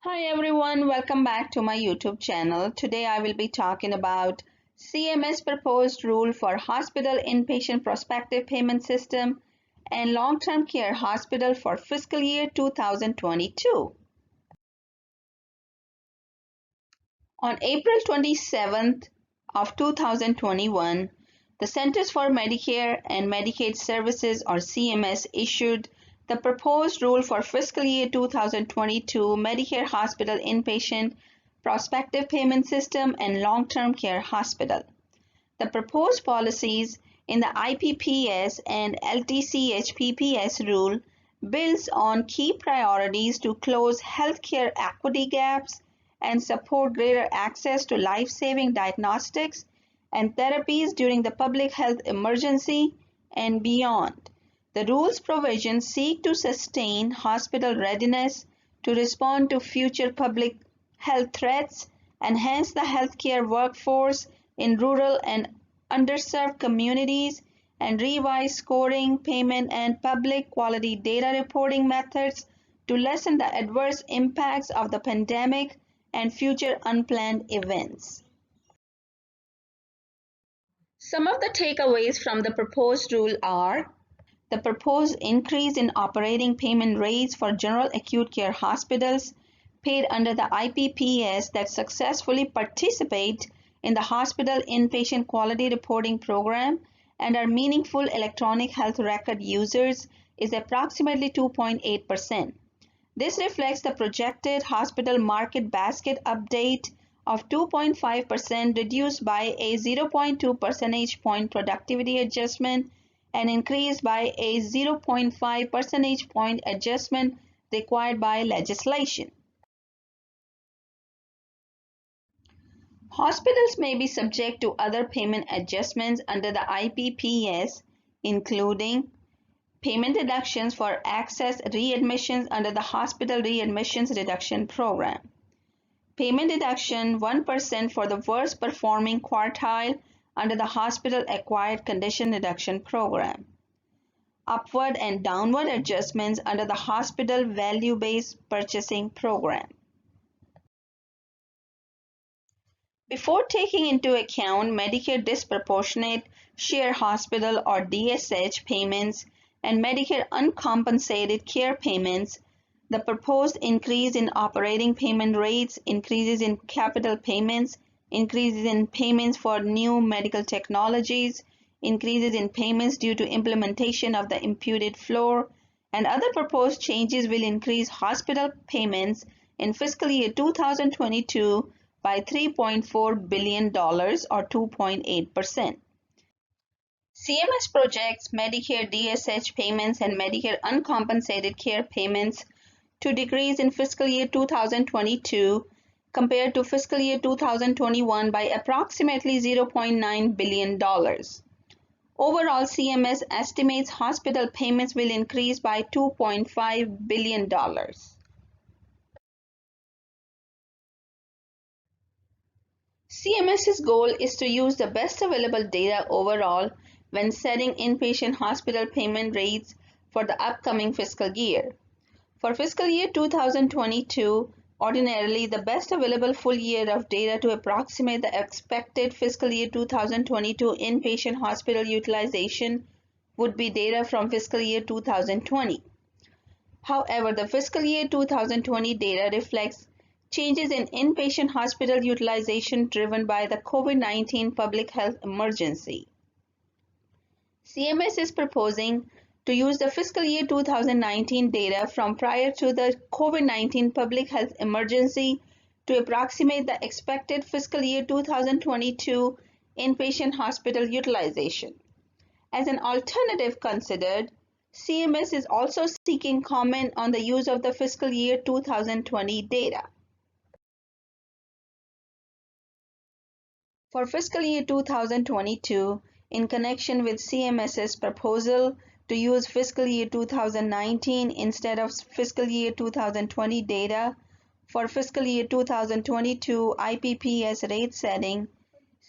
Hi everyone, welcome back to my YouTube channel. Today I will be talking about CMS proposed rule for hospital inpatient prospective payment system and long-term care hospital for fiscal year 2022. On April 27th of 2021, the Centers for Medicare and Medicaid Services or CMS issued the proposed rule for fiscal year 2022 Medicare hospital inpatient prospective payment system and long-term care hospital. The proposed policies in the IPPS and LTCH-PPS rule builds on key priorities to close healthcare equity gaps and support greater access to life-saving diagnostics and therapies during the public health emergency and beyond. The rules provisions seek to sustain hospital readiness to respond to future public health threats, enhance the healthcare workforce in rural and underserved communities, and revise scoring, payment, and public quality data reporting methods to lessen the adverse impacts of the pandemic and future unplanned events. Some of the takeaways from the proposed rule are the proposed increase in operating payment rates for general acute care hospitals paid under the IPPS that successfully participate in the hospital inpatient quality reporting program and are meaningful electronic health record users is approximately 2.8%. This reflects the projected hospital market basket update of 2.5% reduced by a 0.2 percentage point productivity adjustment and increased by a 0.5 percentage point adjustment required by legislation. Hospitals may be subject to other payment adjustments under the IPPS, including payment deductions for excess readmissions under the Hospital Readmissions Reduction Program, payment deduction 1% for the worst performing quartile under the Hospital Acquired Condition Reduction Program, upward and downward adjustments under the Hospital Value-Based Purchasing Program. Before taking into account Medicare disproportionate share hospital or DSH payments and Medicare uncompensated care payments, the proposed increase in operating payment rates, increases in capital payments, increases in payments for new medical technologies, increases in payments due to implementation of the imputed floor, and other proposed changes will increase hospital payments in fiscal year 2022 by $3.4 billion or 2.8%. CMS projects Medicare DSH payments and Medicare uncompensated care payments to decrease in fiscal year 2022 compared to fiscal year 2021 by approximately $0.9 billion. Overall, CMS estimates hospital payments will increase by $2.5 billion. CMS's goal is to use the best available data overall when setting inpatient hospital payment rates for the upcoming fiscal year. For fiscal year 2022, ordinarily the best available full year of data to approximate the expected fiscal year 2022 inpatient hospital utilization would be data from fiscal year 2020. However, the fiscal year 2020 data reflects changes in inpatient hospital utilization driven by the COVID-19 public health emergency. CMS is proposing to use the fiscal year 2019 data from prior to the COVID-19 public health emergency to approximate the expected fiscal year 2022 inpatient hospital utilization. As an alternative considered, CMS is also seeking comment on the use of the fiscal year 2020 data. For fiscal year 2022, in connection with CMS's proposal to use fiscal year 2019 instead of fiscal year 2020 data for fiscal year 2022 IPPS rate setting,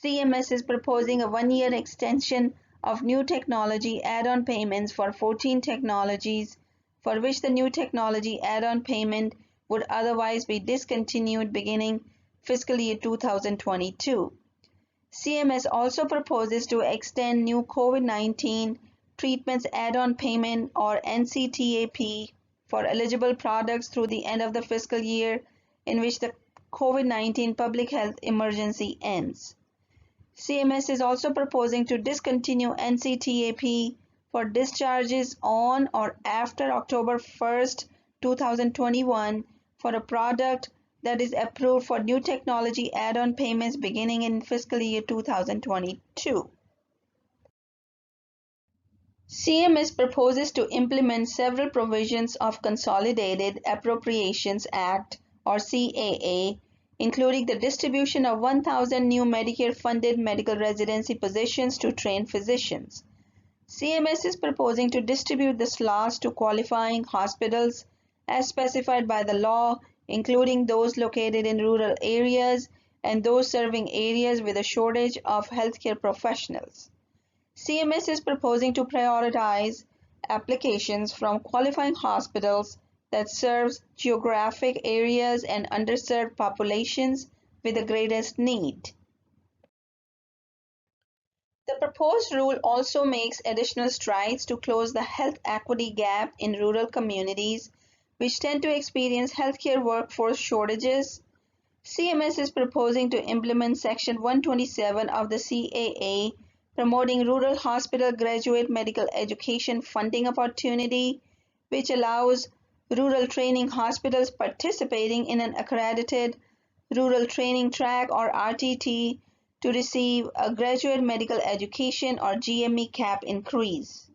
CMS is proposing a one-year extension of new technology add-on payments for 14 technologies for which the new technology add-on payment would otherwise be discontinued beginning fiscal year 2022. CMS also proposes to extend new COVID-19 treatments add-on payment or NCTAP for eligible products through the end of the fiscal year in which the COVID-19 public health emergency ends. CMS is also proposing to discontinue NCTAP for discharges on or after October 1st, 2021 for a product that is approved for new technology add-on payments beginning in fiscal year 2022. CMS proposes to implement several provisions of Consolidated Appropriations Act or CAA, including the distribution of 1,000 new Medicare-funded medical residency positions to trained physicians. CMS is proposing to distribute the slots to qualifying hospitals as specified by the law, including those located in rural areas and those serving areas with a shortage of healthcare professionals. CMS is proposing to prioritize applications from qualifying hospitals that serves geographic areas and underserved populations with the greatest need. The proposed rule also makes additional strides to close the health equity gap in rural communities, which tend to experience healthcare workforce shortages. CMS is proposing to implement Section 127 of the CAA, promoting rural hospital graduate medical education funding opportunity, which allows rural training hospitals participating in an accredited rural training track or RTT to receive a graduate medical education or GME cap increase.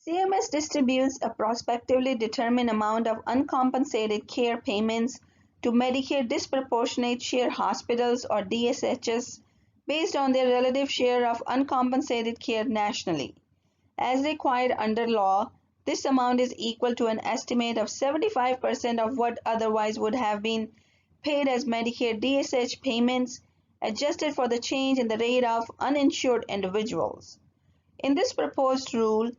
CMS distributes a prospectively determined amount of uncompensated care payments to Medicare disproportionate share hospitals or DSHs based on their relative share of uncompensated care nationally. As required under law, this amount is equal to an estimate of 75% of what otherwise would have been paid as Medicare DSH payments, adjusted for the change in the rate of uninsured individuals. In this proposed rule,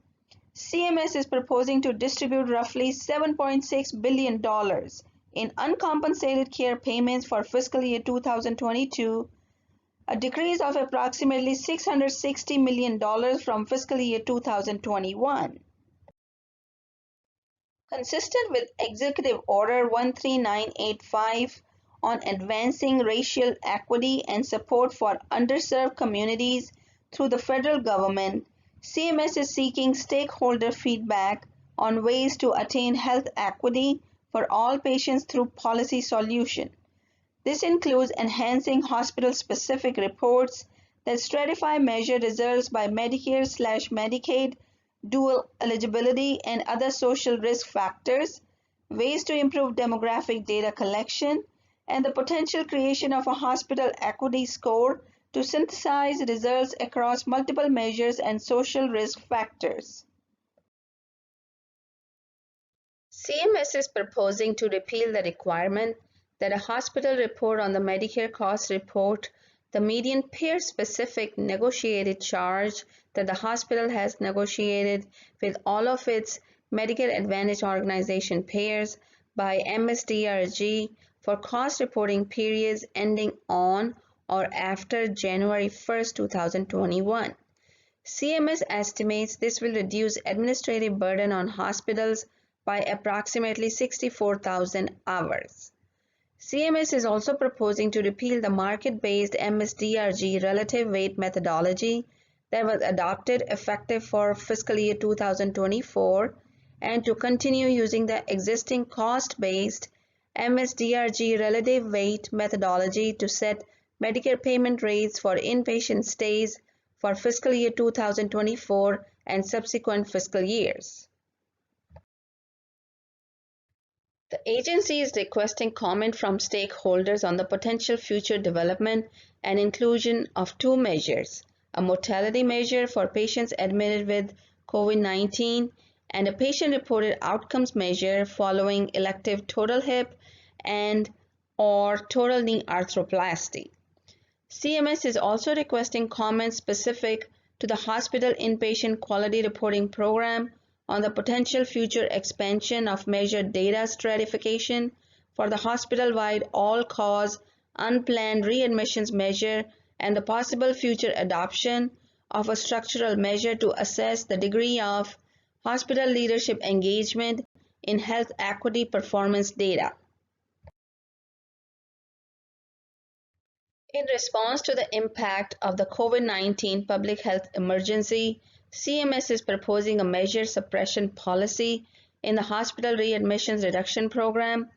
CMS is proposing to distribute roughly $7.6 billion in uncompensated care payments for fiscal year 2022, a decrease of approximately $660 million from fiscal year 2021. Consistent with Executive Order 13985 on advancing racial equity and support for underserved communities through the federal government, CMS is seeking stakeholder feedback on ways to attain health equity for all patients through policy solution. This includes enhancing hospital-specific reports that stratify measure results by Medicare/Medicaid, dual eligibility, and other social risk factors, ways to improve demographic data collection, and the potential creation of a hospital equity score to synthesize results across multiple measures and social risk factors. CMS is proposing to repeal the requirement that a hospital report on the Medicare cost report the median payer-specific negotiated charge that the hospital has negotiated with all of its Medicare Advantage organization payers by MSDRG for cost reporting periods ending on or after January 1st, 2021. CMS estimates this will reduce administrative burden on hospitals by approximately 64,000 hours. CMS is also proposing to repeal the market-based MSDRG relative weight methodology that was adopted effective for fiscal year 2024 and to continue using the existing cost-based MSDRG relative weight methodology to set Medicare payment rates for inpatient stays for fiscal year 2024 and subsequent fiscal years. The agency is requesting comment from stakeholders on the potential future development and inclusion of two measures, a mortality measure for patients admitted with COVID-19 and a patient-reported outcomes measure following elective total hip and or total knee arthroplasty. CMS is also requesting comments specific to the hospital inpatient quality reporting program on the potential future expansion of measured data stratification for the hospital-wide all-cause unplanned readmissions measure and the possible future adoption of a structural measure to assess the degree of hospital leadership engagement in health equity performance data. In response to the impact of the COVID-19 public health emergency, CMS is proposing a measure suppression policy in the Hospital Readmissions Reduction Program,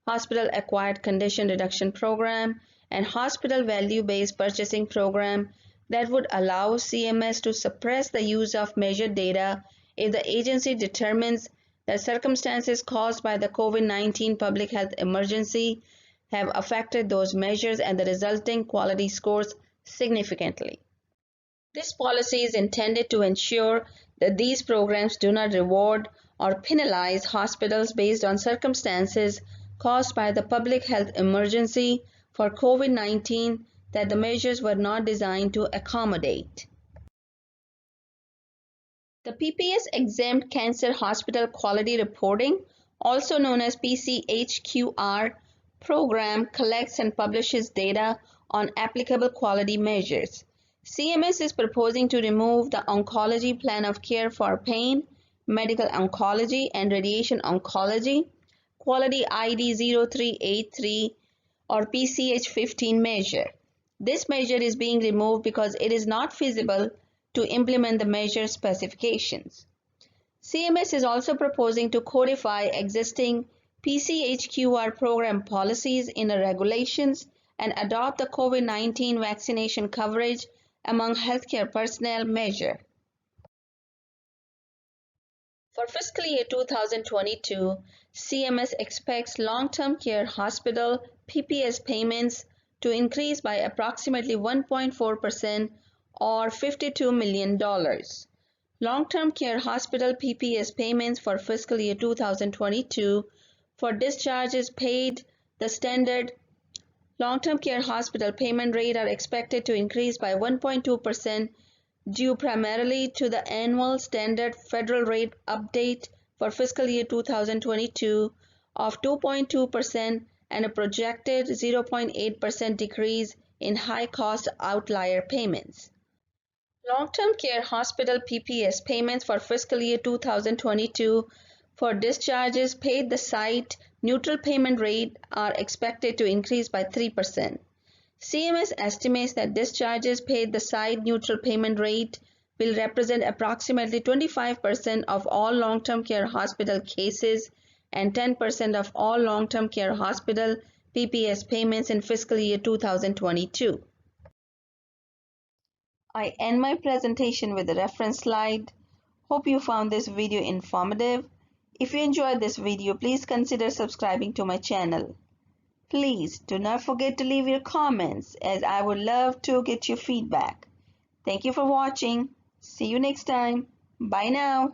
Hospital Acquired Condition Reduction Program, and Hospital Value-Based Purchasing Program that would allow CMS to suppress the use of measured data if the agency determines that circumstances caused by the COVID-19 public health emergency have affected those measures and the resulting quality scores significantly. This policy is intended to ensure that these programs do not reward or penalize hospitals based on circumstances caused by the public health emergency for COVID-19 that the measures were not designed to accommodate. The PPS Exempt Cancer Hospital Quality Reporting, also known as PCHQR, program collects and publishes data on applicable quality measures. CMS is proposing to remove the Oncology Plan of Care for Pain, Medical Oncology, and Radiation Oncology, Quality ID 0383 or PCH15 measure. This measure is being removed because it is not feasible to implement the measure specifications. CMS is also proposing to codify existing PCHQR program policies in the regulations and adopt the COVID-19 vaccination coverage among healthcare personnel measure. For fiscal year 2022, CMS expects long-term care hospital PPS payments to increase by approximately 1.4% or $52 million. Long-term care hospital PPS payments for fiscal year 2022 for discharges paid the standard long-term care hospital payment rate are expected to increase by 1.2% due primarily to the annual standard federal rate update for fiscal year 2022 of 2.2% and a projected 0.8% decrease in high-cost outlier payments. Long-term care hospital PPS payments for fiscal year 2022 for discharges paid the site neutral payment rate are expected to increase by 3%. CMS estimates that discharges paid the site neutral payment rate will represent approximately 25% of all long-term care hospital cases and 10% of all long-term care hospital PPS payments in fiscal year 2022. I end my presentation with a reference slide. Hope you found this video informative. If you enjoyed this video, please consider subscribing to my channel. Please do not forget to leave your comments as I would love to get your feedback. Thank you for watching. See you next time. Bye now.